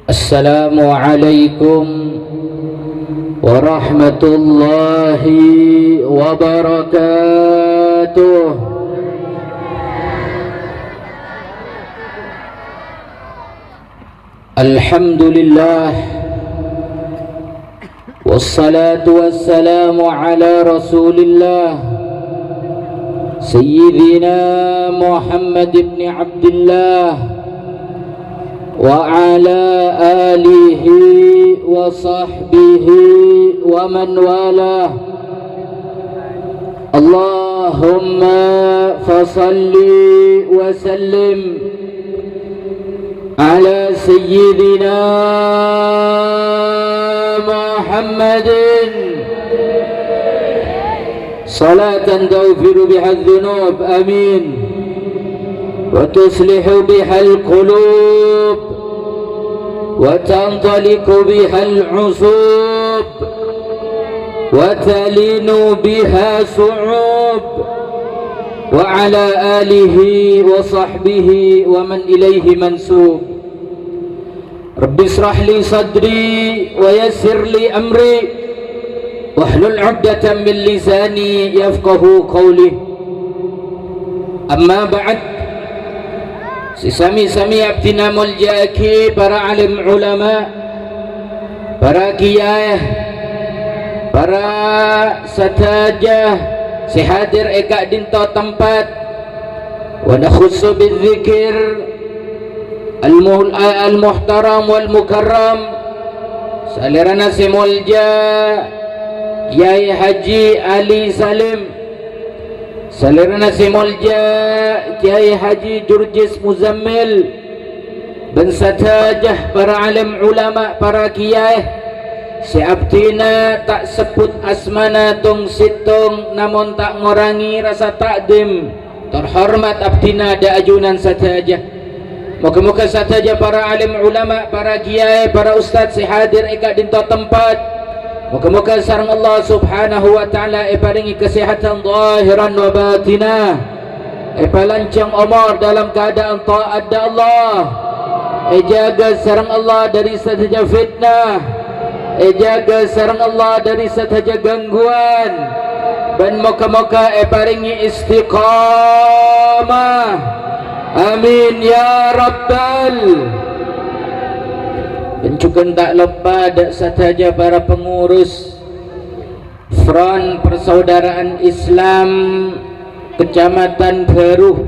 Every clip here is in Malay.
Assalamualaikum warahmatullahi wabarakatuh. Alhamdulillah, wassalatu wassalamu ala rasulillah Sayyidina Muhammad ibn Abdullah wa ala alihi wa sahbihi wa man walah. Allahumma fasalli wa sallim ala sayyidina Muhammadin salatan taghfiru biha adh-dhunub, amin, wa tuslihu biha al-qulub wa tantaliqu biha al-usub wa talinu biha su'ub, wa ala alihi wa sahbihi wa man ilayhi mansub. Rabbi israh li sadri wa yassir li amri wahlul 'uqdatam min lisani yafqahu qawli. Amma ba'd, sesami-sami abdina muljaki, para alim ulama, para kiai, para satajah sehadir eka dinto tempat, wa nakhussu bidzikir al-muhtaram wal mukarram salirana simulja Yai Haji Ali Salim, salirana simulja Kiai Haji Jurjis Muzammil, dan satajah para alim ulama, para kiai, si abdina tak sebut asmana tung situng, namun tak ngorangi rasa takdim terhormat abdina da ajunan satajah. Moga-moga satajah para alim ulama, para kiai, para ustaz si hadir eka dinto tempat, moga-moga sareng Allah subhanahu wa ta'ala paringi kesehatan zahiran wa batinah, lancang umur dalam keadaan taat da Allah, jaga sareng Allah dari sahaja fitnah, jaga sareng Allah dari sahaja gangguan, dan moga-moga paringi istiqamah, amin ya rabbal. Pencukan tak lupa dak sahaja para pengurus Front Persaudaraan Islam Kecamatan Beruh,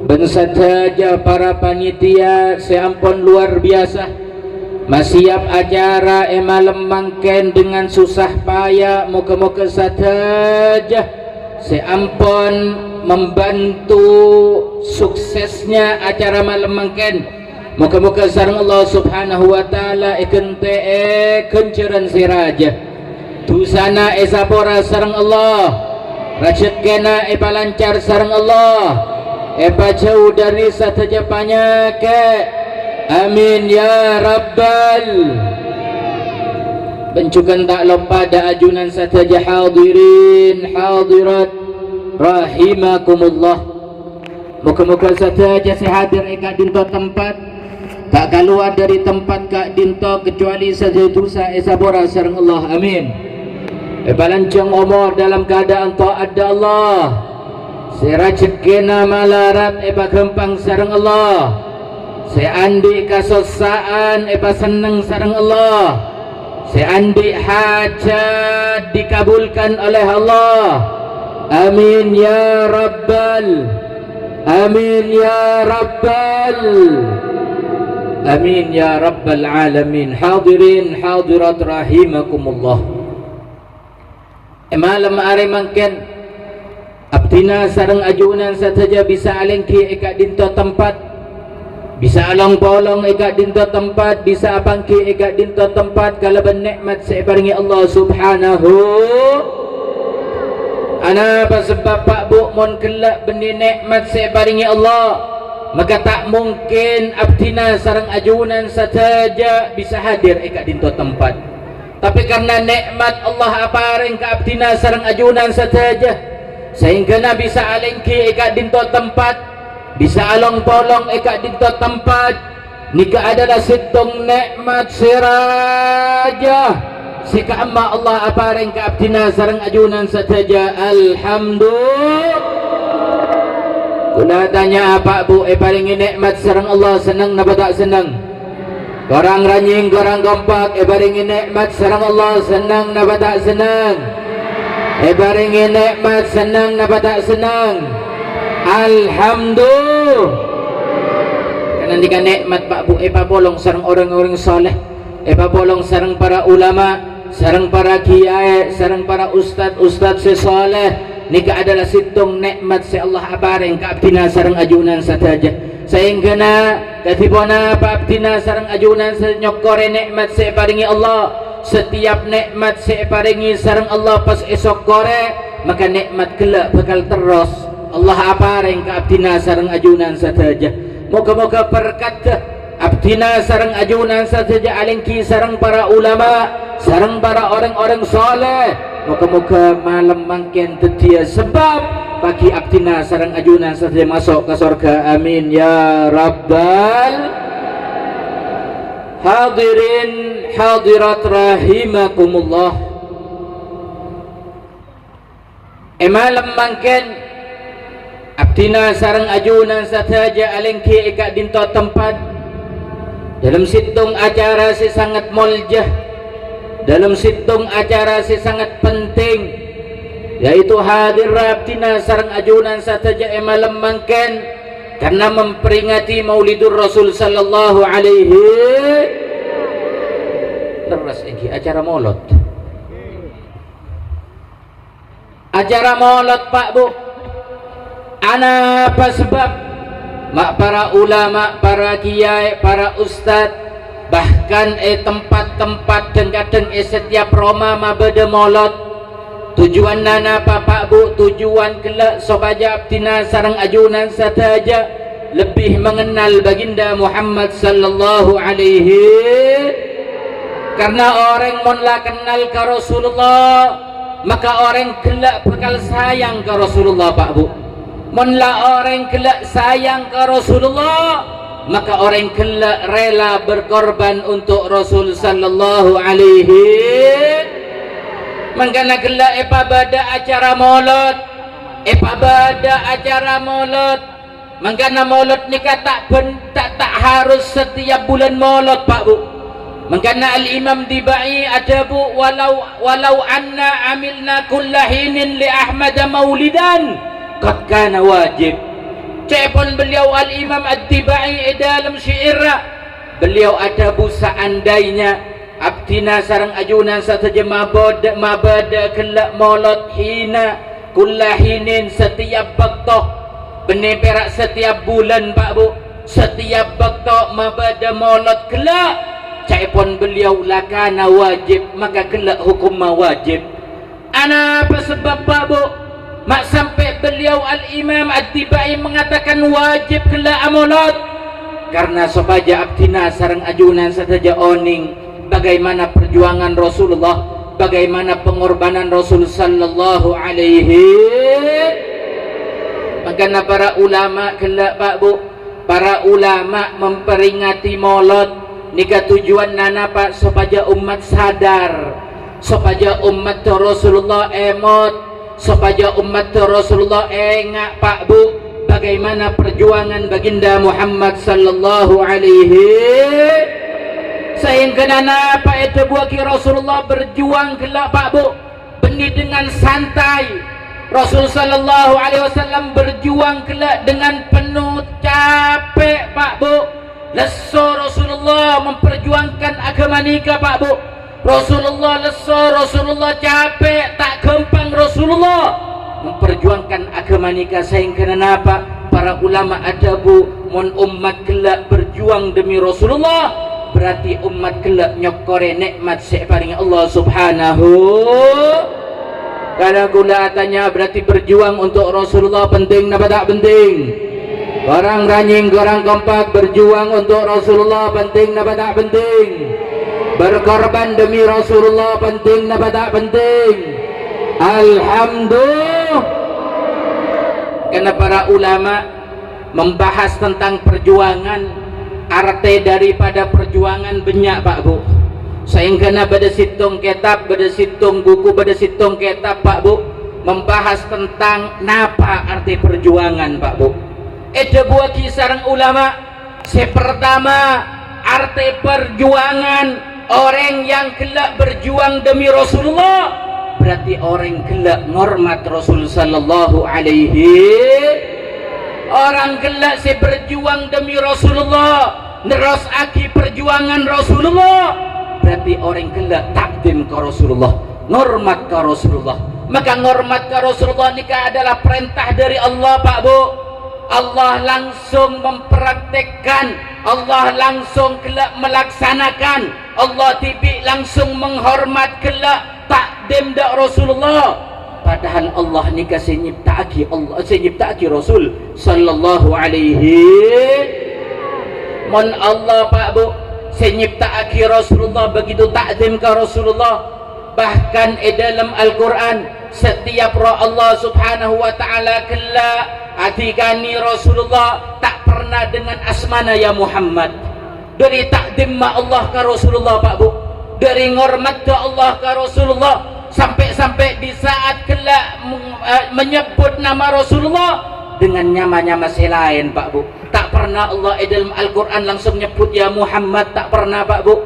dan sahaja para panitia seampun luar biasa masiap acara malam mangken dengan susah payah. Moga-moga sahaja seampun membantu suksesnya acara malam mangken. Moga-moga sareng Allah subhanahu wa ta'ala ikente kenceran siraja dusana sapora sareng Allah, rezekina palancar sareng Allah, jauh dari sahaja penyakit, amin ya rabbal. Bencukan tak lupa da ajunan sahaja hadirin hadirat rahimakumullah. Moga-moga sahaja sehadir eka dinto tempat, tak keluar dari tempat kak dinto kecuali saja dosa sabora sareng Allah, amin. Balancang umur dalam keadaan taat da Allah, serajekina malarat gempang sareng Allah, seandi kasosaan seneng sareng Allah, seandi hajat dikabulkan oleh Allah, amin ya rabbal, amin ya rabbal, amin ya rabbal alamin. Hadirin hadirat rahimakumullah, malam hari mangken abdina sareng ajunan sahaja bisa alengki eka dinto tempat, bisa along polong eka dinto tempat, bisa apangki eka dinto tempat, kalaban nikmat separingi Allah subhanahu. Ana apa sebab pak bu mon kelak benih nikmat separingi Allah, maka tak mungkin abdina sareng ajunan sahaja bisa hadir eka dinto tempat. Tapi karena nikmat Allah aparing ke abdina sareng ajunan sahaja, sehingga na bisa alengki eka dinto tempat, bisa along polong eka dinto tempat, nika adalah situng nikmat sirajah sika amma Allah apareng ka abdina sareng ajunan sataja alhamdulillah. Kula tanya apa bu paling nikmat sareng Allah senang napa tak senang? Korang ranying korang kompak paling nikmat sareng Allah senang napa tak senang? Paling nikmat senang napa tak senang? Alhamdulillah. Karena jika nikmat Pak Bu bolong sareng orang-orang soleh, bolong sareng para ulama, sareng para kiai, sareng para ustad sesoleh, nika adalah situng nikmat si Allah abareng ka abdina sareng ajunan sataja. Sehingga katibona pa abdina sareng ajunan senyokore nikmat si paringi Allah. Setiap nikmat si paringi sareng Allah pas esok kore, maka nikmat kelak bakal terus Allah apareng ka abdina sareng ajunan sataja. Moga-moga berkat abdina sareng ajunan sataja alingki sareng para ulama, sareng para orang-orang soleh. Moga-moga malam mangken tetia sebab bagi abdina sareng ajunan sataja masuk ke surga. Amin ya rabbal hadirin hadirat rahimakumullah. Malam mangken abdina sareng ajunan sataja alengki ika dinto tempat dalam situng acara si sangat muljah, dalam situng acara si sangat penting, yaitu hadir abdina sareng ajunan sataja malam mangken karena memperingati Maulidur Rasul sallallahu alaihi terus iki acara maulud. Acara maulud Pak Bu, apa sebab mak para ulama, para kiai, para ustad, bahkan tempat-tempat dan kadang setiap Roma mabada maulud tujuan nana Pak Bu, tujuan kelak sobaja abdina sareng ajunan sataja lebih mengenal baginda Muhammad sallallahu alaihi. Karena orang monla kenal ke Rasulullah, maka orang kelak bakal sayang ke Rasulullah Pak Bu. Monla orang kelak sayang ke Rasulullah, maka orang kelak rela berkorban untuk Rasul sallallahu alaihi. Mangkana kelak pada acara maulud, pada acara maulud. Mangkana maulud nikah tak harus setiap bulan maulud Pak Bu. Mangkana al-Imam Dibai ada Bu, walau anna amilna kullahinin li Ahmad maulidan qad kana wajib. Cepon beliau al-Imam Ad-Dibai dalam syairnya beliau ada Bu, seandainya abdina sareng ajunan sataja mabada kelak maulud hina kullahinin setiap waktu benih perak setiap bulan Pak Bu, setiap waktu mabada maulud kelak caipun beliau lakana wajib, maka kelak hukum wajib. Apa sebab Pak Bu? Mak sampai beliau al-Imam Ad-Dibai mengatakan wajib kelak maulud karena supaya abdina sareng ajunan sataja oning bagaimana perjuangan Rasulullah, bagaimana pengorbanan Rasul sallallahu alaihi. Makanya para ulama kelak Pak Bu, para ulama memperingati maulud nika tujuan nana Pak supaya umat sadar, supaya umat Rasulullah emot, supaya umat Rasulullah engak Pak Bu bagaimana perjuangan baginda Muhammad sallallahu alaihi. Sehingga nana Pak itu buaki Rasulullah berjuang kelak Pak Bu benih dengan santai. Rasul sallallahu alaihi wasallam berjuang kelak dengan penuh capek Pak Bu. Leso Rasulullah memperjuangkan agama nikah Pak Bu. Rasulullah leso, Rasulullah capek, tak gampang Rasulullah memperjuangkan agama nikah. Sehingga kenapa para ulama ada Bu, mon umat kelak berjuang demi Rasulullah berarti umat kelak nyokore nikmat separing Allah subhanahu. Karena gula tanya berarti berjuang untuk Rasulullah penting napa tak penting? Orang ranying, orang kompak berjuang untuk Rasulullah penting napa tak penting? Berkorban demi Rasulullah penting napa tak penting? Alhamdulillah. Karena para ulama membahas tentang perjuangan arti daripada perjuangan banyak Pak Bu. Sehingga pada situng kitab, pada situng buku, pada situng kitab Pak Bu membahas tentang napa arti perjuangan Pak Bu. Ada buah kisah ulama. Pertama, arti perjuangan orang yang kelak berjuang demi Rasulullah berarti orang kelak ngormat Rasul sallallahu alaihi. Orang kelak berjuang demi Rasulullah, neros aki perjuangan Rasulullah berarti orang kelak takdim ke Rasulullah, ngormat ke Rasulullah. Maka ngormat ke Rasulullah ini adalah perintah dari Allah Pak Bu. Allah langsung mempraktekkan, Allah langsung kelak melaksanakan, Allah tibi langsung menghormat kelak takdim dak Rasulullah. Padahal Allah ni kasih nyiptaaki Allah, nyiptaaki Rasul sallallahu alaihi. Mon Allah Pak Bu, nyiptaaki Rasulullah begitu takdim ke Rasulullah. Bahkan dalam Al-Quran setiap roh Allah subhanahu wa ta'ala kelak atikani Rasulullah tak pernah dengan asmana ya Muhammad. Dari takdim Allah ke Rasulullah Pak Bu, dari ngormat ke Allah ke Rasulullah, sampai-sampai di saat kelak menyebut nama Rasulullah dengan nyama-nyama selain Pak Bu. Tak pernah Allah dalam Al-Quran langsung nyebut ya Muhammad, tak pernah Pak Bu.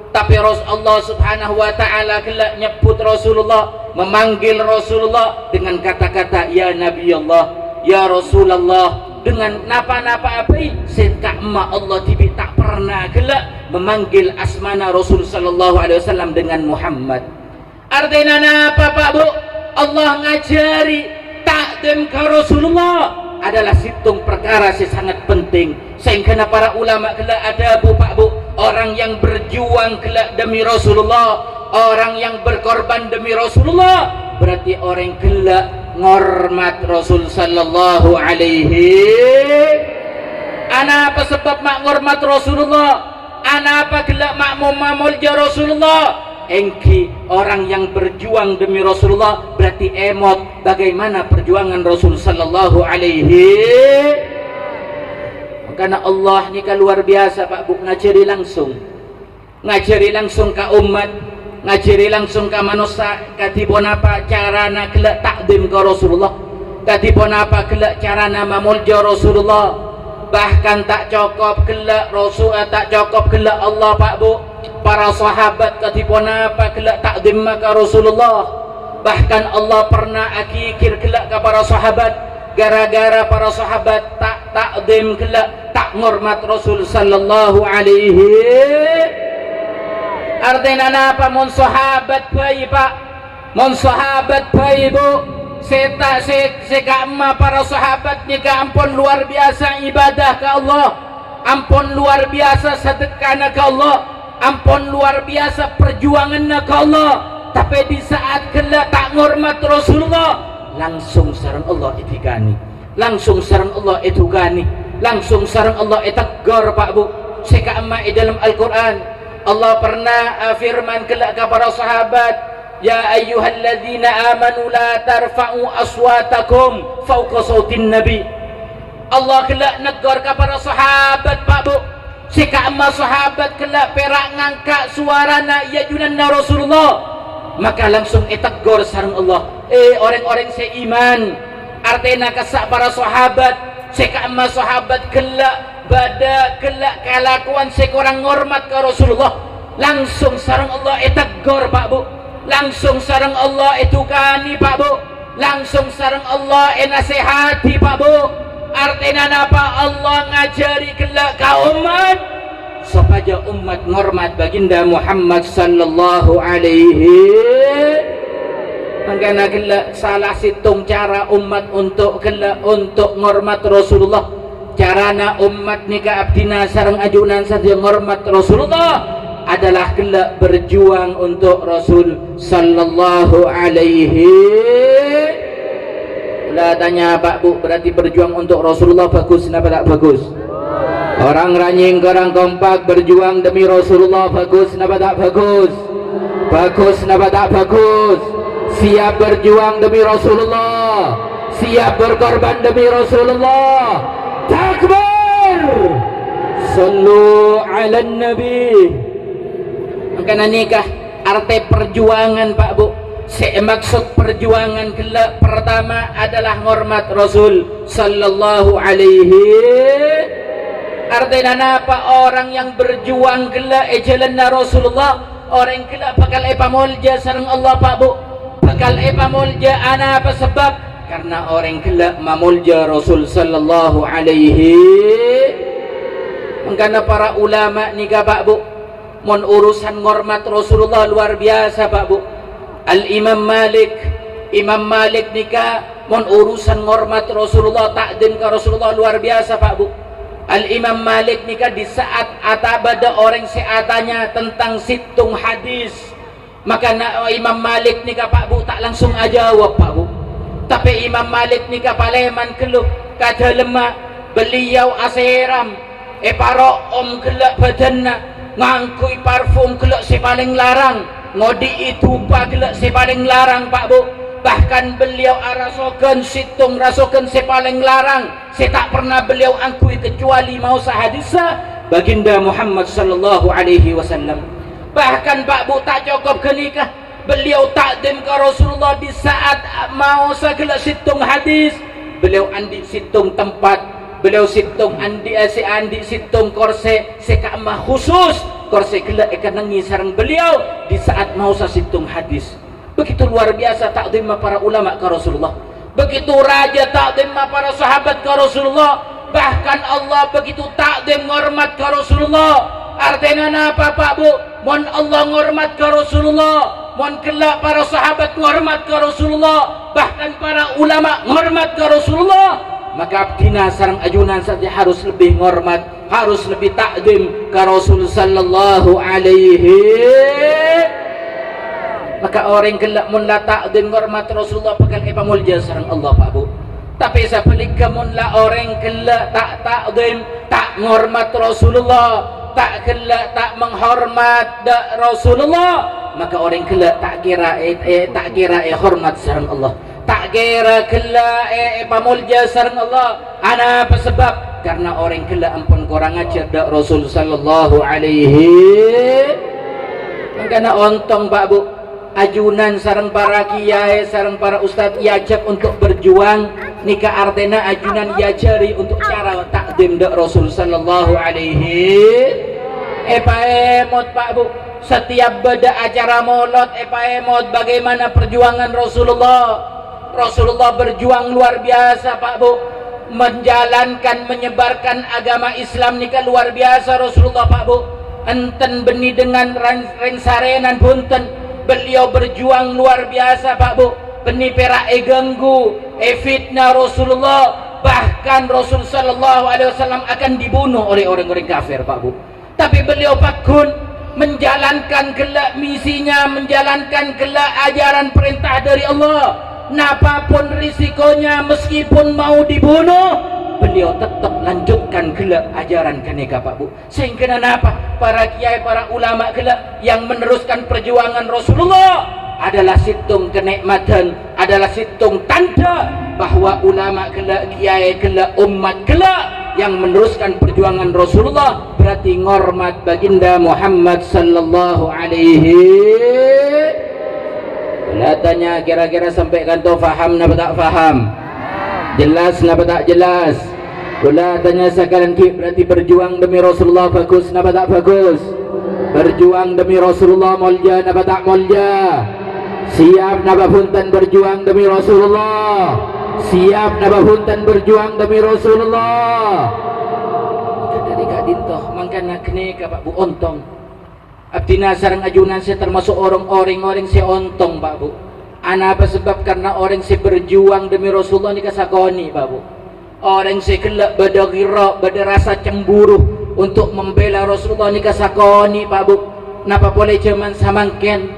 Tapi Allah subhanahu wa ta'ala kelak nyebut Rasulullah, memanggil Rasulullah dengan kata-kata ya Nabi Allah, ya Rasulullah, dengan napa-napa api setak emak Allah tibi tak pernah kelak memanggil asmana Rasul sallallahu alaihi wasallam dengan Muhammad. Artinya apa Pak Bu? Allah ngajari takdim ke Rasulullah adalah situng perkara sangat penting. Sehingga para ulama kelak ada Pak Bu, orang yang berjuang kelak demi Rasulullah, orang yang berkorban demi Rasulullah berarti orang kelak ngormat Rasul sallallahu alaihi. Ana apa sebab mak ngormat Rasulullah? Ana apa kelak mak memulja Rasulullah? Engki orang yang berjuang demi Rasulullah berarti emot bagaimana perjuangan Rasul sallallahu alaihi. Karena Allah ni kan luar biasa Pak Bu, ngajari langsung ke umat, ngajari langsung ke manusia katipun apa carana kelak takdim ke Rasulullah, katipun apa kelak carana memulja Rasulullah. Bahkan tak cukup kelak Rasul, tak cukup kelak Allah Pak Bu, para sahabat katipun apa kelak takdim ke Rasulullah. Bahkan Allah pernah akikir kelak ke para sahabat gara-gara para sahabat tak takdim kelak, tak ngormat Rasul sallallahu alaihi. Artinya apa? Mon sahabat bayi Pak, mon sahabat bayi Bu, sekama para sahabat ni ke ampun luar biasa ibadah ke Allah, ampun luar biasa sedekah ke Allah, ampun luar biasa perjuangan ke Allah. Tapi di saat kelak tak ngormat Rasulullah, langsung sarang Allah itikani, langsung sarang Allah itugani, langsung sarang Allah itegar Pak Bu. Sekama dalam Al-Quran Allah pernah firman kelak kepada sahabat, ya ayyuhalladzina amanu la tarfa'u aswatakum fawqa sautin nabi. Allah kelak negar kepada sahabat Pak Bu, sekama sahabat kelak perak ngangkat suarana ya junanna Rasulullah, maka langsung itegar sarang Allah, orang-orang seiman. Artinya kesak para sahabat, sekama sahabat kelak pada kelak kelakuan sekurang ngormat ke Rasulullah, langsung sarang Allah itegar Pak Bu, langsung sarang Allah itukani Pak Bu, langsung sarang Allah nasihati Pak Bu. Artinya apa? Allah ngajari kelak ke umat supaya umat ngormat baginda Muhammad sallallahu alaihi. Makanya kelak salah situng cara umat untuk kelak untuk ngormat Rasulullah. Carana umat ni abdina sarang ajunan saja ngormat Rasulullah adalah kelak berjuang untuk Rasul sallallahu alaihi. Ulah tanya Pak Bu, berarti berjuang untuk Rasulullah bagus kenapa tak bagus? Orang ranying, orang kompak berjuang demi Rasulullah bagus kenapa tak bagus? Bagus kenapa tak bagus? Siap berjuang demi Rasulullah, siap berkorban demi Rasulullah. Takbir! sallu ala nabi. Maka nikah arti perjuangan Pak Bu. Maksud perjuangan kelak pertama adalah hormat Rasul sallallahu alaihi. Artinya apa? Orang yang berjuang kelak jalanna Rasulullah, orang kelak bakal pamulja sareng Allah Pak Bu. Bakal pamulja ana apa sebab? Karena orang kelak mamulja Rasul sallallahu alaihi. Mengkana para ulama nikah Pak Bu, mon urusan hormat Rasulullah luar biasa Pak Bu. Al-Imam Malik nikah mon urusan hormat Rasulullah, takdim ke Rasulullah luar biasa Pak Bu. Al-Imam Malik nikah di saat atabada orang seatanya tentang situng hadis, maka Imam Malik nikah Pak Bu tak langsung aja jawab Pak Bu. Tapi Imam Malik nikah paleman keluh kata lemah beliau asiram paro om kelak badanna ngangkui parfum kelak si paling larang, ngodi itu pak kelak si paling larang Pak Bu. Bahkan beliau rasokan situng rasokan si paling larang, si tak pernah beliau angkui kecuali mau sahadisa baginda Muhammad sallallahu alaihi wasallam. Bahkan Pak Bu tak cukup kenikah, beliau takdim ke Rasulullah di saat mau segala situng hadis, beliau andi situng tempat, beliau situng andi situng korse sekamah khusus korse kelak ikan nangis sarang beliau di saat mau situng hadis. Begitu luar biasa takdim para ulama ke Rasulullah, begitu raja takdim para sahabat ke Rasulullah. Bahkan Allah begitu takdim hormat ke Rasulullah. Artinya apa Pak Bu? Mon Allah hormat ke Rasulullah, mon kelak para sahabat hormat ke Rasulullah, bahkan para ulama hormat ke Rasulullah, maka abdina sarang ajunan saja harus lebih hormat, harus lebih takdim ke Rasul sallallahu alaihi. Maka orang kelak mun la takdim hormat Rasulullah bakal pamulja sareng Allah Pak Bu. Tapi sebaliknya mun la orang kelak tak takdim, tak hormat Rasulullah, tak kelak tak menghormat Rasulullah, maka orang kelak tak kira hormat sareng Allah, tak kira kelak pamulja sareng Allah. Ana apa sebab? Karena orang kelak ampun kurang ajar dak Rasul sallallahu alaihi. Maka ontong Pak Bu, ajunan sareng para kiai sareng para ustadz yajak untuk berjuang nikah artena ajunan yajari untuk cara takdim dak Rasul sallallahu alaihi. Emot Pak Bu, setiap beda acara maulid emot bagaimana perjuangan Rasulullah. Rasulullah berjuang luar biasa Pak Bu, menjalankan menyebarkan agama Islam nikah luar biasa Rasulullah Pak Bu. Enten beni dengan rensarenan punten, beliau berjuang luar biasa Pak Bu. Beni perak ganggu fitnah Rasulullah, bahkan Rasul sallallahu alaihi wasallam akan dibunuh oleh orang-orang kafir Pak Bu. Tapi beliau pakun menjalankan kelak misinya, menjalankan kelak ajaran perintah dari Allah. Napapun risikonya, meskipun mau dibunuh, beliau tetap lanjutkan kelak ajaran kenika Pak Bu. Sehingga apa? Para kiai, para ulama kelak yang meneruskan perjuangan Rasulullah adalah situng kenikmatan, adalah situng tanda bahwa ulama kelak, kiai kelak, umat kelak yang meneruskan perjuangan Rasulullah berarti ngormat baginda Muhammad sallallahu alaihi. Kelihatannya kira-kira sampai kanto faham napa tak faham? Jelas napa tak jelas? Kelihatannya sekalian berarti berjuang demi Rasulullah bagus napa tak bagus? Berjuang demi Rasulullah mulja napa tak mulja? Siap napa punten berjuang demi Rasulullah? Siap napa punten berjuang demi Rasulullah? Dari kadintoh mangkana kene ka Pak Bu ontong. Abdina sareng ajunan saya termasuk orang si ontong Pak Bu. Ana apa sebab? Karena orang si berjuang demi Rasulullah ni kasakoni Pak Bu. Orang si kelak bada gira, bada rasa cemburu untuk membela Rasulullah ni kasakoni Pak Bu. Napa boleh zaman samangken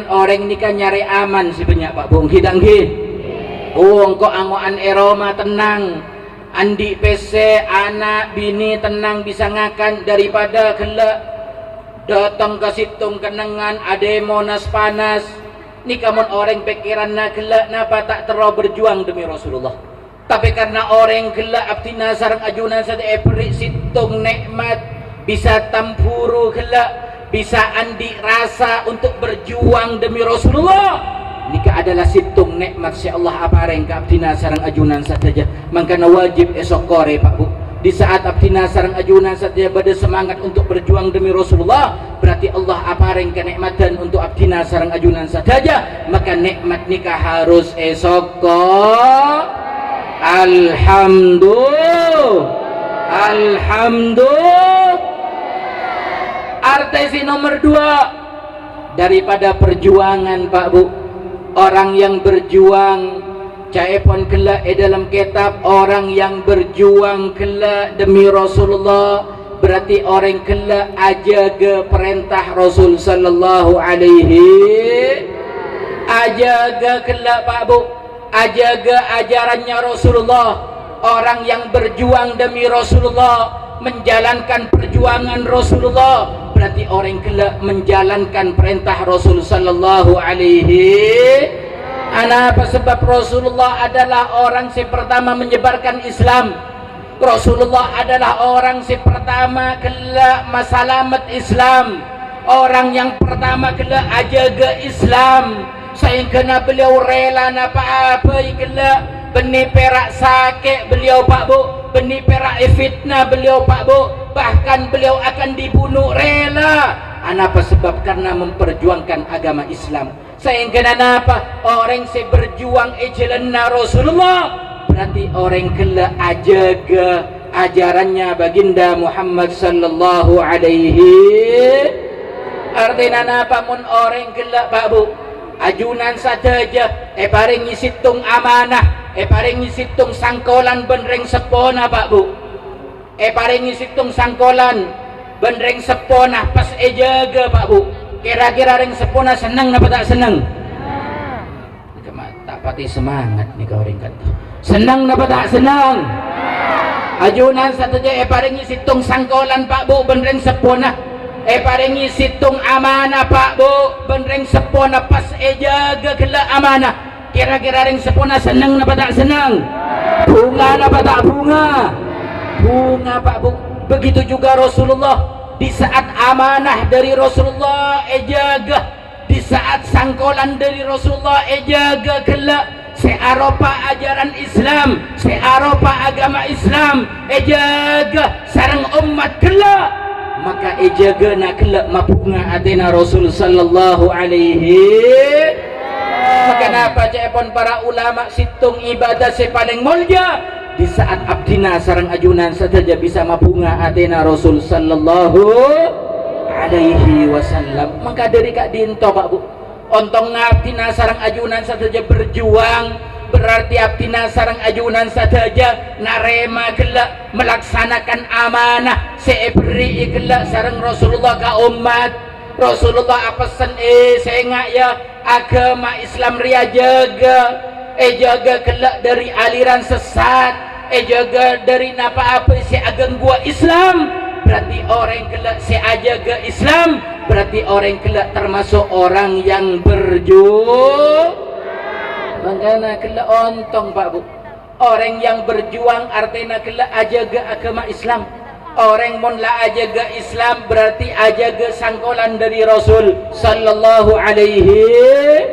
orang ni kan nyari aman si banyak Pak Bu. Hidang hi. Oh engkau angoan Eroma tenang, andi PC anak bini tenang bisa ngakan daripada kelak datang ke situng kenangan ade monas panas. Ni kamun orang pikiran na kelak napa tak terlalu berjuang demi Rasulullah. Tapi karena orang gelak abdina sarang ajunan sada epri situng nikmat bisa tampuru gelak, bisa andi rasa untuk berjuang demi Rasulullah. Nika adalah situng nikmat si Allah apareng ka abdina sarang ajunan saja. Mangkana wajib esok kore Pak Bu. Di saat abdina sarang ajunan saja pada semangat untuk berjuang demi Rasulullah, berarti Allah apareng kenikmatan untuk abdina sarang ajunan saja. Maka nikmat nikah harus esok Alhamdulillah. Artesi nomor 2 daripada perjuangan Pak Bu, orang yang berjuang caepon kelak dalam kitab, orang yang berjuang kelak demi Rasulullah berarti orang kelak ajaga perintah Rasul sallallahu alaihi, ajaga kelak Pak Bu, ajaga ajarannya Rasulullah. Orang yang berjuang demi Rasulullah, menjalankan perjuangan Rasulullah, berarti orang kelak menjalankan perintah Rasul sallallahu alaihi. Apa sebab Rasulullah adalah orang si pertama menyebarkan Islam. Rasulullah adalah orang si pertama kelak masalamat Islam, orang yang pertama kelak ajaga Islam. Sehingga beliau rela apa-apa kelak benih perak sakit beliau Pak Bu, benih perak fitnah beliau Pak Bu, bahkan beliau akan dibunuh rela. Apa sebab? Karena memperjuangkan agama Islam. Sehingga apa? Orang yang berjuang ijelana Rasulullah berarti orang kelak ajaga ajarannya baginda Muhammad sallallahu alaihi. Artinya apa? Mun orang kelak Pak Bu ajunan saja paring isitung amanah, paring isitung sangkolan benreng sepona Pak Bu, paring isitung sangkolan benreng sepona pas jaga Pak Bu. Kira-kira ring sepona senang apa tak senang? Tak pati semangat nih kau ringkat. Senang apa tak senang? Ajunan saja paring isitung sangkolan Pak Bu benreng sepona, paring isitung amanah Pak Bu benreng sepona pas jaga kelak amanah. Kira-kira ring sepona senang apa tak senang? Bunga apa tak bunga? Bunga Pak Bu. Begitu juga Rasulullah, di saat amanah dari Rasulullah jaga, di saat sangkolan dari Rasulullah jaga kelak searopa ajaran Islam, searopa agama Islam jaga sarang umat kelak, maka jaga nak kelak mapunga atina Rasul sallallahu alaihi. Maka napa cepon para ulama situng ibadah sepaling mulia di saat abdina sarang ajunan saja bisa mapunga atina Rasul sallallahu alaihi wasallam. Maka dari kak dinto Pak Bu, ontong abdina sarang ajunan saja berjuang berarti abdina sarang ajunan saja narema kelak melaksanakan amanah seebri kelak sarang Rasulullah ka umat. Rasulullah pesan sengak ya agama Islam ria jaga, jaga kelak dari aliran sesat, jaga dari apa-apa si ageng gua Islam. Berarti orang kelak si ajaga Islam, berarti orang kelak termasuk orang yang berjuang. Makanya kelak ontong Pak Bu, orang yang berjuang artinya kelak ajaga agama Islam. Orang monla ajaga Islam berarti ajaga sangkolan dari Rasul sallallahu alaihi.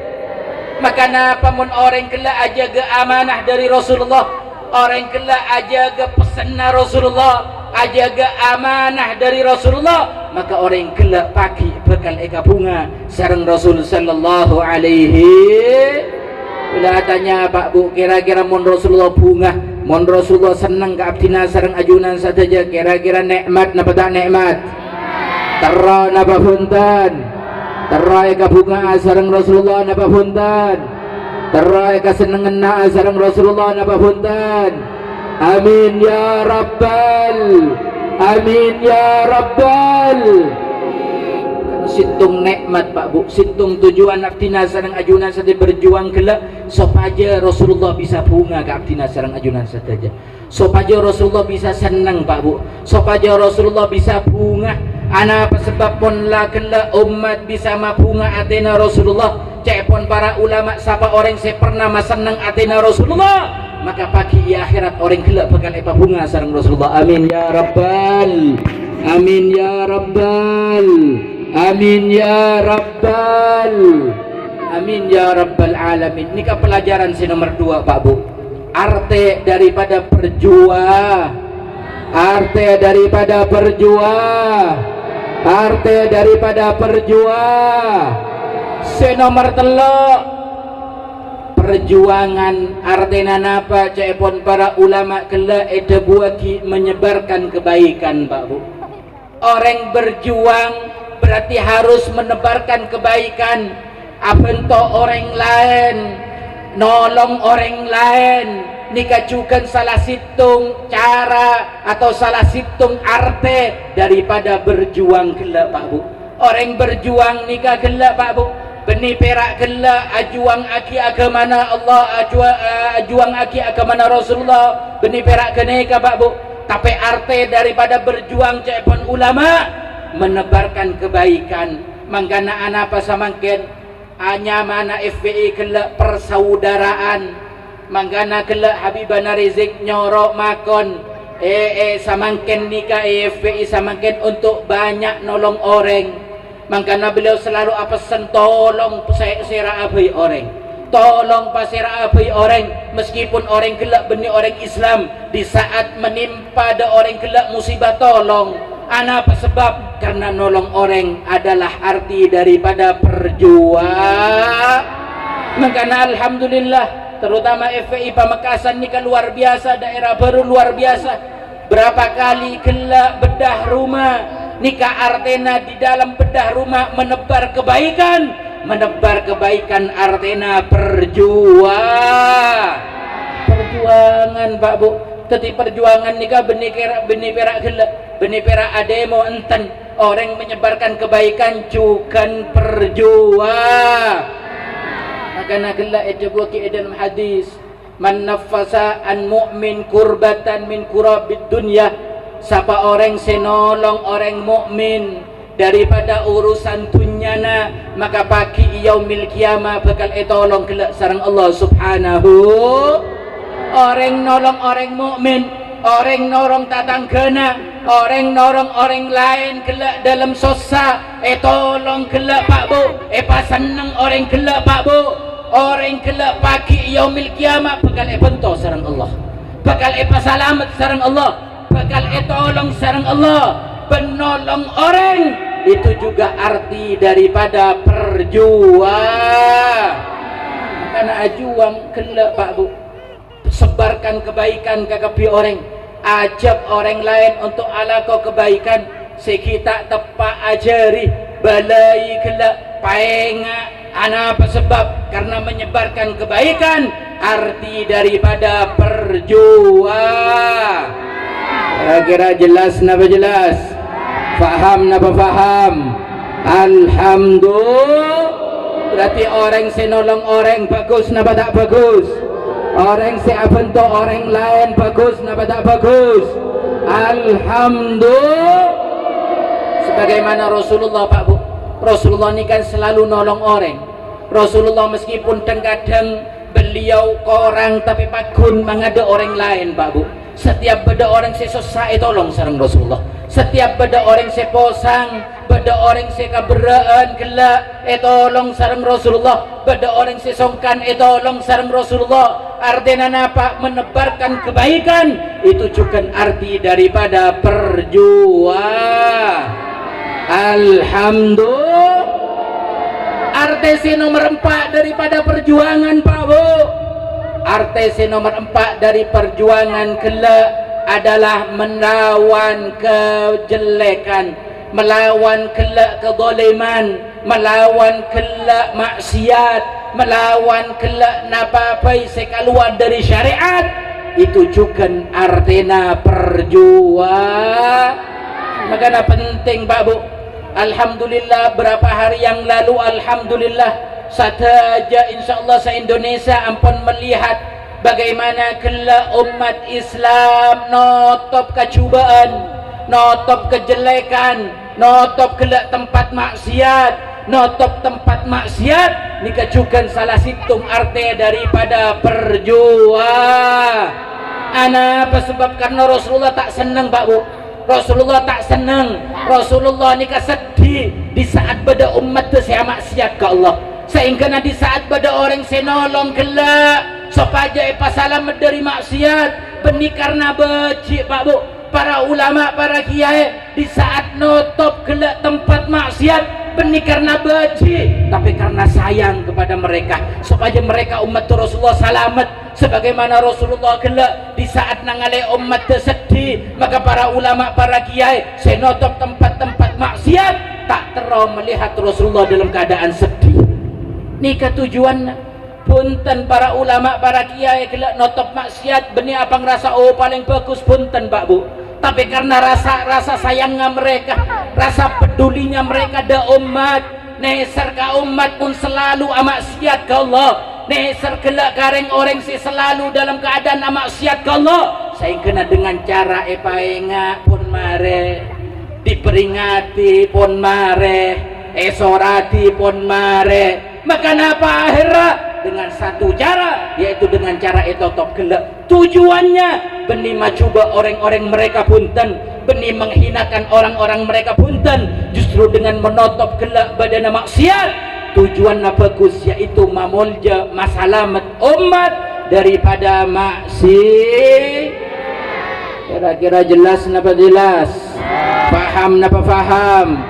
Maka napa mun orang kelak ajaga amanah dari Rasulullah, orang kelak ajaga pesanna Rasulullah, ajaga amanah dari Rasulullah, maka orang kelak pagi bekal eka bunga sareng Rasul sallallahu alaihi. Bila tanya Pak Bu, kira-kira mun Rasulullah bunga, mun Rasulullah senang ke abdina sareng ajunan saja, kira-kira nikmat napa tak nikmat? Terra napa punten? Terra eka bunga sareng Rasulullah napa punten? Terra eka senengan sareng Rasulullah napa punten? Amin ya rabbal, amin ya rabbal. Situng nikmat Pak Bu, situng tujuan abdina sareng ajunan saja berjuang kelak supaya Rasulullah bisa bunga ke abdina sareng ajunan saja, supaya Rasulullah bisa senang Pak Bu, supaya Rasulullah bisa bunga. Ana apa sebab pun lah kelak umat bisa mabunga atina Rasulullah. Cepon para ulama siapa orang saya pernah senang atina Rasulullah, maka pagi ia akhirat orang kelak bakal epa bunga sareng Rasulullah. Amin ya rabbal, amin ya rabbal, amin ya rabbal, amin ya rabbal alamin. Ini pelajaran si nomor 2 Pak Bu. Arte daripada berjuang, arte daripada berjuang, arte daripada berjuang. Si nomor 3 perjuangan artinya napa cepon para ulama kelak eda buaki menyebarkan kebaikan Pak Bu. Orang berjuang berarti harus menebarkan kebaikan. Abento orang lain, nolong orang lain, nikajukan salah situng cara atau salah situng arte daripada berjuang kelak Pak Bu. Orang berjuang nikah kelak Pak Bu, benih perak kelak ajuang aki agamana Allah, ajuang aki agamana Rasulullah, benih perak keneka Pak Bu. Tapi arte daripada berjuang cepon ulama menebarkan kebaikan. Mangkana anapa samangkin hanya mana FPI kelak persaudaraan, mangkana kelak Habibana Rizik nyorok makon samangkin nikah FPI samangkin untuk banyak nolong orang. Mangkana beliau selalu pesan tolong sera abai orang, tolong pasera abai orang, meskipun orang kelak benih orang Islam di saat menimpa ada orang kelak musibah tolong. Apa sebab? Karena nolong orang adalah arti daripada perjuang. Mangkana alhamdulillah terutama FPI Pamekasan ini kan luar biasa, daerah baru luar biasa. Berapa kali kelak bedah rumah nikah artena di dalam bedah rumah menebar kebaikan, menebar kebaikan artena perjuang, perjuangan Pak Bu. Tetapi perjuangan nikah benih perak gelak, benih perak ademo enten orang menyebarkan kebaikan cukan perjuang. Makanya gelak itu buki dalam hadis, man nafasa an mu'min kurbatan min kurabid dunya. Siapa orang senolong orang mukmin daripada urusan dunyana, maka pagi yaumil kiamah bakal etolong kelak sareng Allah Subhanahu. Orang nolong orang mukmin, orang nolong tatanggana, orang nolong orang lain kelak dalam susah, etolong kelak Pak Bu, seneng orang kelak Pak Bu. Orang kelak pagi yaumil kiamah bakal bento sareng Allah, bakal selamat sareng Allah, bakal tolong sareng Allah. Penolong orang itu juga arti daripada perjuang. Karena ajuang kelak Pak Bu, sebarkan kebaikan ke kepi orang, ajak orang lain untuk alako kebaikan. Sekita tepak ajari balai kelak paenga. Apa sebab? Karena menyebarkan kebaikan, arti daripada perjuang. Kira-kira jelas napa jelas? Faham napa faham? Alhamdulillah. Berarti orang senolong orang bagus napa tak bagus? Orang seabentuk orang lain bagus napa tak bagus? Alhamdulillah. Sebagaimana Rasulullah Pak Bu, Rasulullah ini kan selalu nolong orang. Rasulullah meskipun kadang beliau orang tapi pakun mengada orang lain Pak Bu. Setiap beda orang susah tolong sareng Rasulullah. Setiap beda orang posang, beda orang kaberaan gelak tolong sareng Rasulullah. Beda orang songkan tolong sareng Rasulullah. Artinya apa? Menebarkan kebaikan. Itu juga arti daripada perjuang. Alhamdulillah. Artesi nomor 4 daripada perjuangan Pak Bu. Artesi nomor 4 dari perjuangan kelak adalah melawan kejelekan, melawan kelak kezaliman, melawan kelak maksiat, melawan kelak napapai sekaluar dari syariat. Itu juga artinya perjuangan. Makanya penting Pak Bu. Alhamdulillah berapa hari yang lalu alhamdulillah saja insyaallah se-Indonesia ampun melihat bagaimana kelak umat Islam notop kecubaan, notop kejelekan, notop kelak tempat maksiat, notop tempat maksiat ni kecukan salah situng arti daripada perjuang. Apa sebab? Karena Rasulullah tak senang Pak Bu. Rasulullah tak senang. Rasulullah ni sedih di saat pada umat tu saya maksiat ke Allah. Sehingga di saat pada orang senolong kelak supaya pasalam dari maksiat benih karena becik Pak Bu. Para ulama, para kiai di saat notop kelak tempat maksiat benih karena becik, tapi karena sayang kepada mereka supaya mereka umat Rasulullah selamat. Sebagaimana Rasulullah kelak di saat nangalai umat sedih, maka para ulama, para kiai senotop tempat-tempat maksiat tak terlalu melihat Rasulullah dalam keadaan sedih. Nikah tujuan punten para ulama, para kiai kelak notop maksiat benih apa ngerasa oh paling bagus punten Pak Bu. Tapi karena rasa sayangnya mereka, rasa pedulinya mereka da umat, neser ka umat pun selalu maksiat ke Allah. Neser kelak kareng orang si selalu dalam keadaan maksiat ke Allah. Sehingga dengan cara epaenga pun mare, diperingati pun mare, esorati pun mare. Maka napa akhirnya? Dengan satu cara, yaitu dengan cara etotop gelak. Tujuannya benih macuba orang-orang mereka punten, benih menghinakan orang-orang mereka punten, justru dengan menotop gelak badan maksiat. Tujuannya bagus, yaitu mamulja masalamat umat daripada maksiat. Kira-kira jelas napa jelas? Faham napa faham?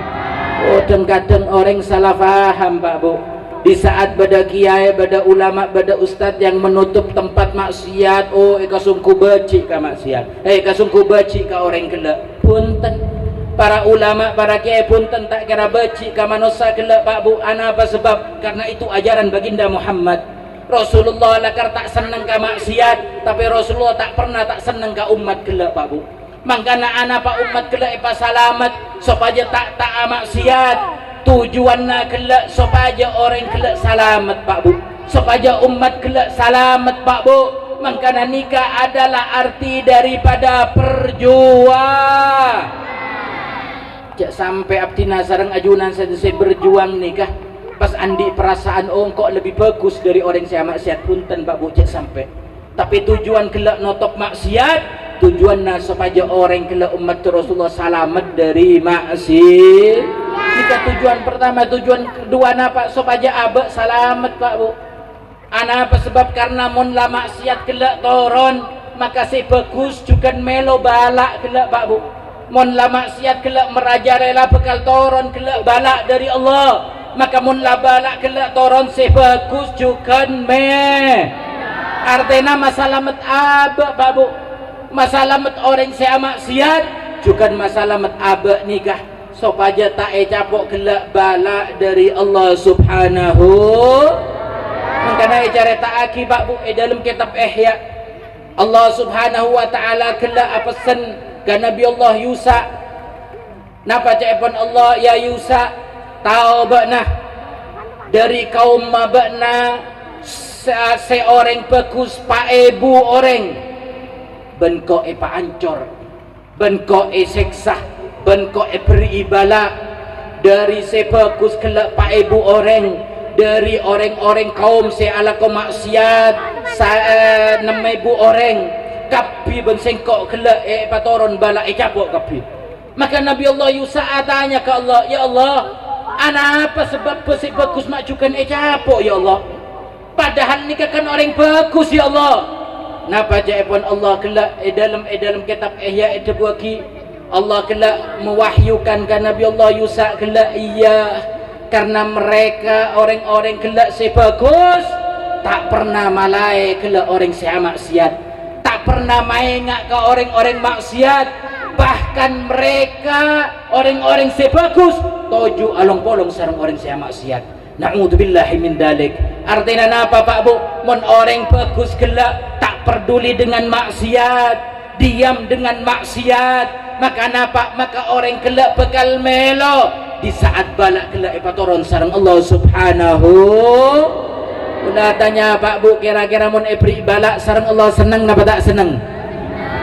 Oh, kadang orang salah faham Pak Bu. Di saat bada kiai, bada ulama, bada ustad yang menutup tempat maksiat, oh kasungku beci ka maksiat, kasungku beci ka orang kelak. Punten para ulama, para kiai punten tak kira beci ka manusia kelak Pak Bu. Apa sebab? Karena itu ajaran baginda Muhammad. Rasulullah lakar tak senang ka maksiat, tapi Rasulullah tak pernah tak senang ka umat kelak Pak Bu. Mangkana apa umat kelak ipa salamat supaya tak maksiat. Tujuannya kelak supaya orang kelak selamat Pak Bu, supaya umat kelak selamat Pak Bu. Maka nikah adalah arti daripada perjuang. Jak sampai abdina sarang ajunan saya berjuang nikah pas andi perasaan kok lebih bagus dari orang saya maksiat punten Pak Bu, jak sampai. Tapi tujuan kelak notop maksiat, tujuannya supaya orang kelak umat Rasulullah selamat dari maksiat. Jika tujuan pertama, tujuan kedua napa? Supaya abek selamat Pak Bu. Apa sebab? Karena mun la maksiat kelak toron, maka si bagus juga melo balak kelak Pak Bu. Mun la maksiat kelak merajalela bekal toron kelak balak dari Allah, maka mun la balak kelak toron si bagus juga artinya masalamat abek Pak Bu. Masalamat orang si maksiat juga masalamat abek nikah supaya tak capok kelak balak dari Allah Subhanahu. Makanya cara tak aki Pak Bu dalam kitab Ihya Allah Subhanahu wa taala kelak pesan ke Nabi Allah Yusa. Napa cakapun Allah, ya Yusa, taubana dari kaum mabana seorang bagus paebu orang benko pa ancor, benko seksa, benko beri ibala dari sebagus kelak pak ibu orang, dari orang-orang kaum seala kaum maksiat nama ibu orang kapi bensengkok kelak patoron bala capok kapi. Maka Nabi Allah Yusa tanya ke Allah, ya Allah, apa sebab pesik bagus majukan capok ya Allah, padahal nikah kan orang bagus ya Allah. Napa jawaban Allah kelak dalam kitab Ihya itu buaki Allah kelak mewahyukan ke Nabi Allah Yusa kelak iya, karena mereka orang-orang kelak sebagus tak pernah malai kelak orang maksiat, tak pernah maengak ke orang-orang maksiat, bahkan mereka orang-orang sebagus toju along-polong sareng orang maksiat. Na'udzubillahi min dalik. Artinya napa Pak Bu? Mon orang bagus kelak tak peduli dengan maksiat, diam dengan maksiat, maka napa? Maka orang kelak bekal melo di saat balak kelak ipatoron sareng Allah Subhanahu. Udah tanya Pak Bu, kira-kira mon ebri balak sareng Allah senang napa tak senang?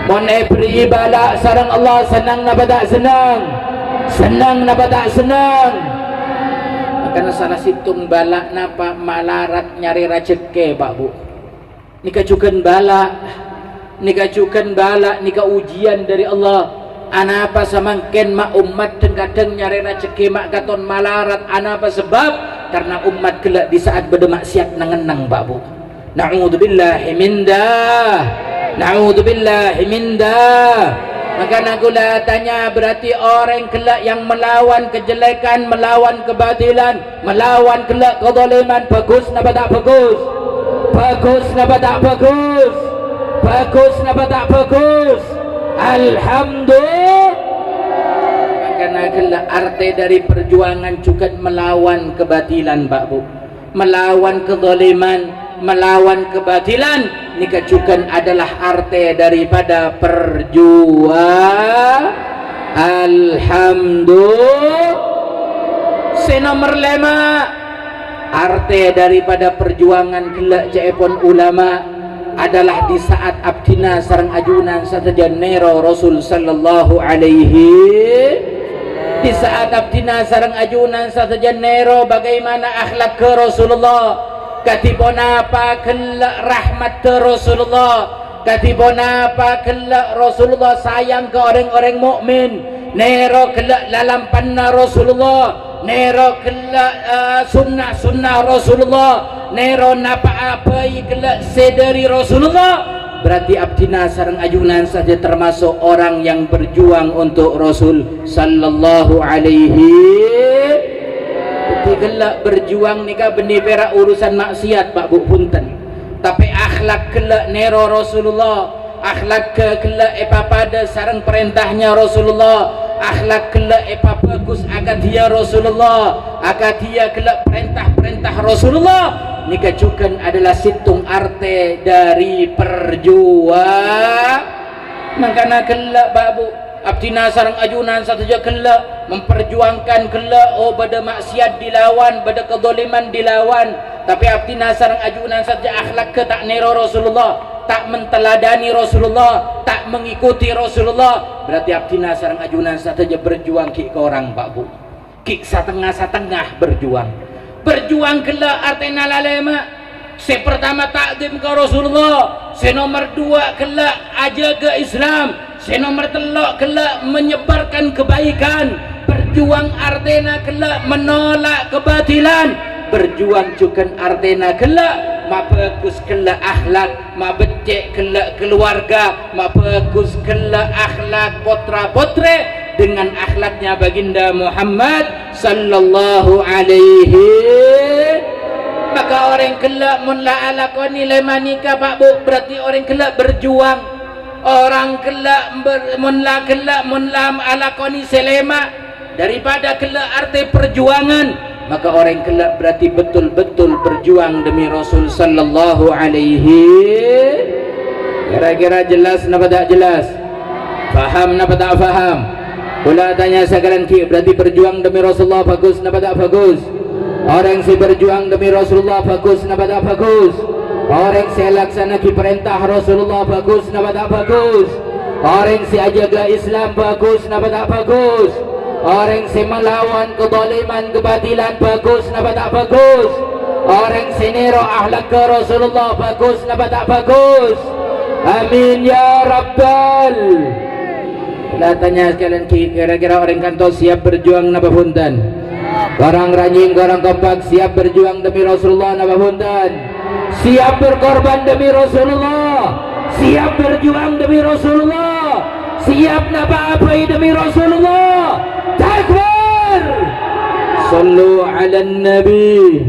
Mon ebri balak sareng Allah senang napa tak senang? Senang napa tak senang? karena salah situng balak napa malarat nyari rezeki Pak Bu. Nika cukan balak, nika ujian dari Allah. Anapa samangken mak umat kadang nyari rezeki mak katon malarat, anapa sebab karena umat kelak di saat bermaksiat nangenang Pak Bu. Na'udzubillahi mindah. Maka nagula tanya, berarti orang kelak yang melawan kejelekan, melawan kebatilan, melawan kelak kezaliman, bagus napa tak bagus? Bagus napa tak bagus? Bagus napa tak bagus? Alhamdulillah. Karena kelak arti dari perjuangan juga melawan kebatilan Pak Bu, melawan kezaliman, melawan kebatilan, nika juga adalah arti daripada perjuangan. Alhamdulillah. Senomor 5 arti daripada perjuangan kelak jaipun ulama adalah di saat abdina sareng ajunan satajan nero Rasul sallallahu alaihi, di saat abdina sareng ajunan satajan nero bagaimana akhlak ke Rasulullah, katibona apa kelak rahmat ke Rasulullah, katibona apa kelak Rasulullah sayang ke orang-orang mukmin, nero kelak dalam panna Rasulullah, nero kelak sunnah Rasulullah, nero napa apa kelak sedari Rasulullah. Berarti abdina sareng ajunan saja termasuk orang yang berjuang untuk Rasul sallallahu alaihi. Kelak berjuang nika benih perak urusan maksiat Pak Bu punten, tapi akhlak kelak nero Rasulullah, akhlak kelak pada sareng perintahnya Rasulullah, akhlak kelak bagus akad dia Rasulullah, akad dia kelak perintah Rasulullah, nika juga adalah situng arte dari perjuang. Makanya kelak Pak Bu abdina sareng ajunan sataja kelak memperjuangkan kelak bada maksiat dilawan, bada kezaliman dilawan, tapi abdina sareng ajunan saja akhlak ke tak nero Rasulullah, tak menteladani Rasulullah, tak mengikuti Rasulullah, berarti abdina sareng ajunan saja berjuang ki ke orang Pak Bu, ki setengah berjuang kelak artinya lalema. Se pertama takdim ke Rasulullah, se nomor 2 kelak aja ke Islam, se nomor 3 kelak menyebarkan kebaikan. Berjuang artena kelak menolak kebatilan, berjuang juga artena kelak ma bagus kelak akhlak, ma becek kelak keluarga, ma bagus kelak akhlak potra-potre dengan akhlaknya baginda Muhammad sallallahu alaihi. Maka orang kelak mun la alaqani lemanika Pak Bu, berarti orang kelak berjuang, orang kelak mun la alaqani selema daripada kelak arti perjuangan, maka orang kelak berarti betul-betul berjuang demi Rasul sallallahu alaihi. Kira-kira jelas napa tak jelas? Faham napa tak faham? Kula tanya sekalian ki, berarti berjuang demi Rasulullah bagus napa tak bagus? Orang si berjuang demi Rasulullah bagus napa tak bagus? Orang si laksana ki perintah Rasulullah bagus napa tak bagus? Orang si ajaga Islam bagus napa tak bagus? Orang si melawan kezaliman kebatilan bagus napa tak bagus? Orang si nero akhlak ke Rasulullah bagus napa tak bagus? Amin ya Rabbal. Lah tanya sekalian ki, kira-kira orang kantor siap berjuang napa punten? Orang ranjing, orang kompak siap berjuang demi Rasulullah napa punten? Siap berkorban demi Rasulullah, siap berjuang demi Rasulullah, siap napa apa demi Rasulullah. Takbir. Sallu ala nabi.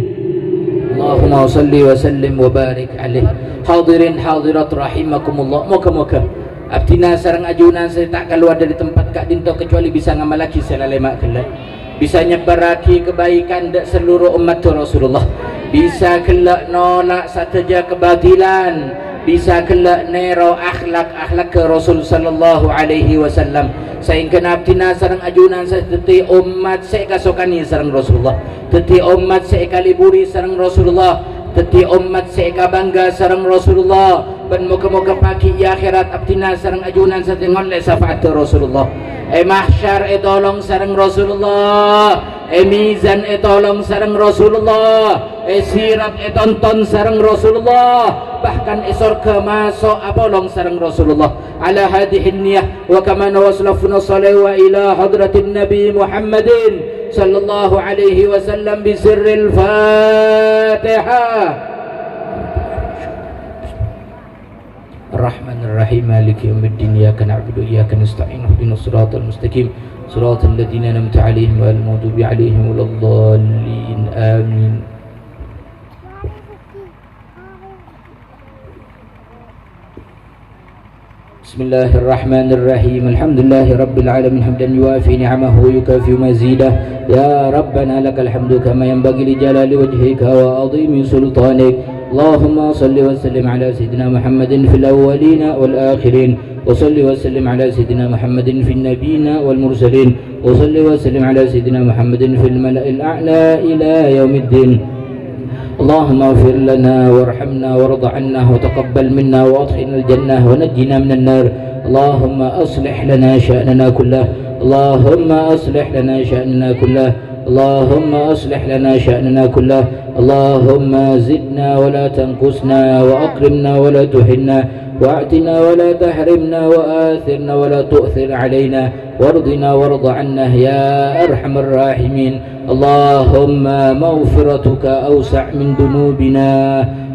Allahumma salli wa sallim wa barik alaihi. Hadirin hadirat rahimakumullah. Moga-moga abdina sareng ajunan saya tak keluar dari tempat kak dinto kecuali bisa ngamalaki selalemak kelak, bisa nyebaraki kebaikan dak seluruh umat Rasulullah, bisa kelak nolak sateja kebatilan, bisa kelak nero akhlak ke Rasul sallallahu alaihi wasallam. Sehingga abdina sareng ajunan saya teti umat saya kasokani sareng Rasulullah, teti umat saya kaliburi sareng Rasulullah, teti umat saya bangga sareng Rasulullah, ben muga-muga pagi akhirat abdina sareng ajunan satengon le syafaat Rasulullah. Mahsyar tolong sareng Rasulullah, mizan tolong sareng Rasulullah, sirat tonton sareng Rasulullah, bahkan surga masuk apolong sareng Rasulullah. Ala hadhihi niyah wa kama waslafuna sallallahu ila hadratin Nabi Muhammadin sallallahu alaihi wasallam bi sirril Fatihah. الرحمن الرحيم مالك يوم الدين إياك نعبد وإياك نستعين اهدنا الصراط المستقيم صراط الذين أنعمت عليهم غير المغضوب عليهم ولا الضالين آمين. بسم الله الرحمن الرحيم الحمد لله رب العالمين حمدا يوافي نعمه ويكافئ مزيده يا ربنا لك الحمد كما ينبغي لجلال وجهك وعظيم سلطانك اللهم صل وسلم على سيدنا محمد في الأولين والآخرين وصل وسلم على سيدنا محمد في النبيين والمرسلين وصل وسلم على سيدنا محمد في الملأ الأعلى إلى يوم الدين. اللهم اغفر لنا وارحمنا وارض عنا وتقبل منا وادخلنا الجنة ونجنا من النار. اللهم أصلح لنا شأننا كله اللهم أصلح لنا شأننا كله اللهم أصلح لنا شأننا كله اللهم زدنا ولا تنقصنا وأكرمنا ولا تهنا واعتنا ولا تحرمنا وآثرنا ولا تؤثر علينا وارضنا وارض عنا يا أرحم الراحمين. اللهم مغفرتك أوسع من ذنوبنا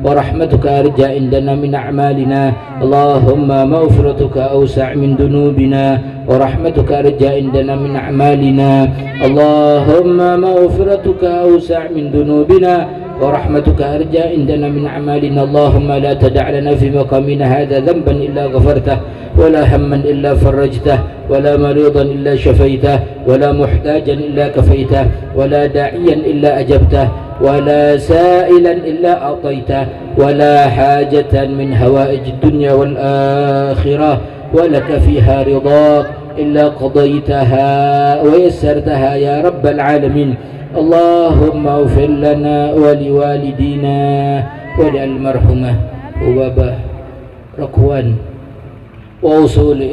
ورحمتك أرجى عندنا من أعمالنا. اللهم مغفرتك أوسع من ذنوبنا ورحمتك أرجى عندنا من أعمالنا. اللهم مغفرتك أوسع من ذنوبنا ورحمتك أرجى عندنا من أعمالنا. اللهم لا تدع لنا في مقامنا هذا ذنبا إلا غفرته ولا هما إلا فرجته ولا مريضا إلا شفيته ولا محتاجا إلا كفيته ولا داعيا إلا أجبته ولا سائلا إلا أعطيته ولا حاجة من هوائج الدنيا والآخرة ولك فيها رضاك إلا قضيتها ويسرتها يا رب العالمين. اللهم اغفر لنا ولوالدينا وللمرحومة وبابا ركوان وأصوله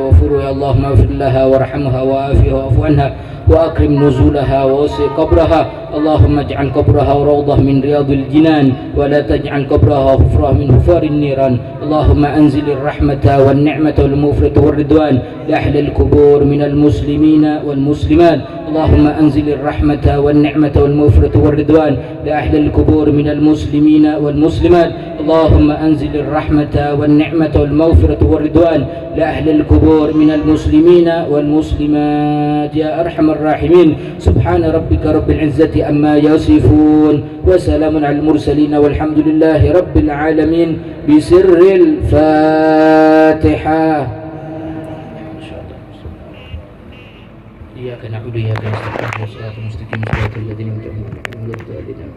وفروعها. اللهم اغفر لها وارحمها وعافها واعف عنها وأكرم نزولها ووسع قبرها. اللهم اجعل قبرها روضة من رياض الجنان ولا تجعل قبرها حفرة من حفار النيران. اللهم أنزل الرحمة والنعمة والمغفرة والرضوان لأهل القبور من المسلمين والمسلمات. اللهم أنزل الرحمة والنعمة والمغفرة والرضوان لأهل القبور من المسلمين والمسلمات. اللهم أنزل الرحمة والنعمة والمغفرة والرضوان لأهل القبور من المسلمين والمسلمات يا أرحم الراحمين. سبحان ربك رب العزة أما يصفون وسلام على المرسلين والحمد لله رب العالمين بسر الفاتحة. إياك نعبد وإياك نستعين صراط المستقيم صراط الذين أنعمت عليهم غير المغضوب عليهم.